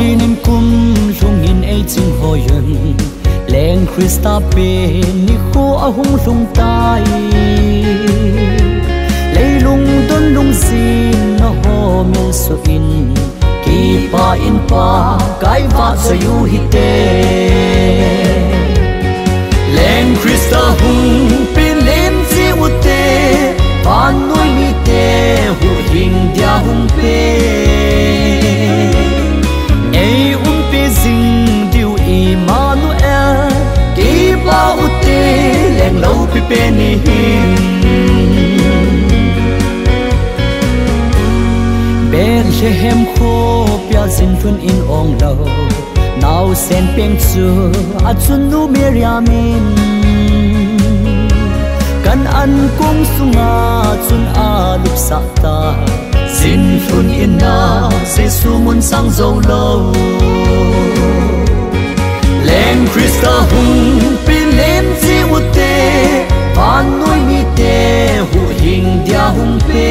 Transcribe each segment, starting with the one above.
khi nên cung rung in ấy chừng hồi yên leng Christa pe ni khô a hung rung tai lấy lung đôn lung zin nó hồ miên so in kỳ pa in pa cái vạ so yu hi te leng Christa hung pe lem chi u te van nuôi mi te hu hình dia hung pe ei pe zing diu Emmanuel kỳ pa u te leng lâu pe pe ni hin Bethlehem kho pia zin phun in ong lo now sen peng chu a chun nu Miriamin kan an kong sunga chun a lup sa ta zin phun in na se su mun sang zo lo len Christa hung pin lem chi u te van nuôi mi te hu hình dia hung pe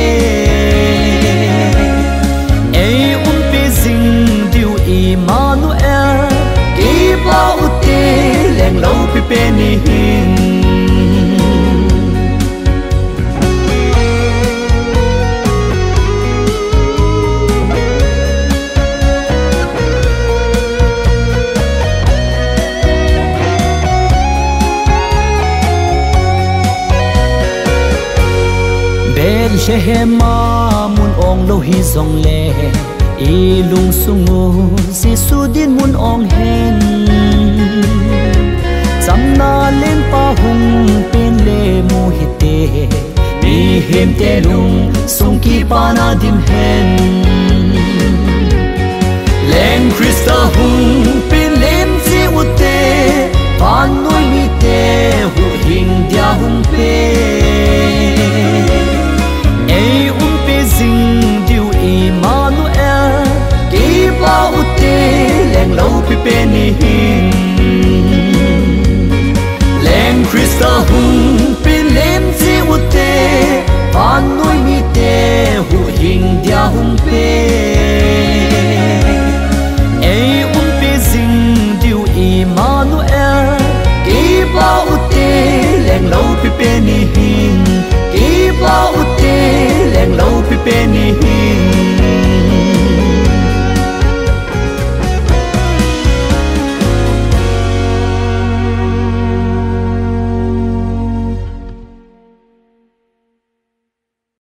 Emmanuel kỳ pa u te leng lâu pe pe ni hin Bethlehem mun ong lo hi zong le i lung sungu si su din mun ong hen cham na len pa hung pen le mu hi te mi hem te lung sung ki pa na dim hen len Christa hung pen lem chi u te van nuôi mi te hu hình dia hung pe ei pe zing diu Emmanuel pa u te leng lâu pe pe ni hin leng Christa hung pe lem chi u te van nuôi mi te hu hình dia hung pe ei pe zing diu Emmanuel kỳ pa u te leng lâu pe pe ni hin kỳ pa u te leng lâu pe pe ni hin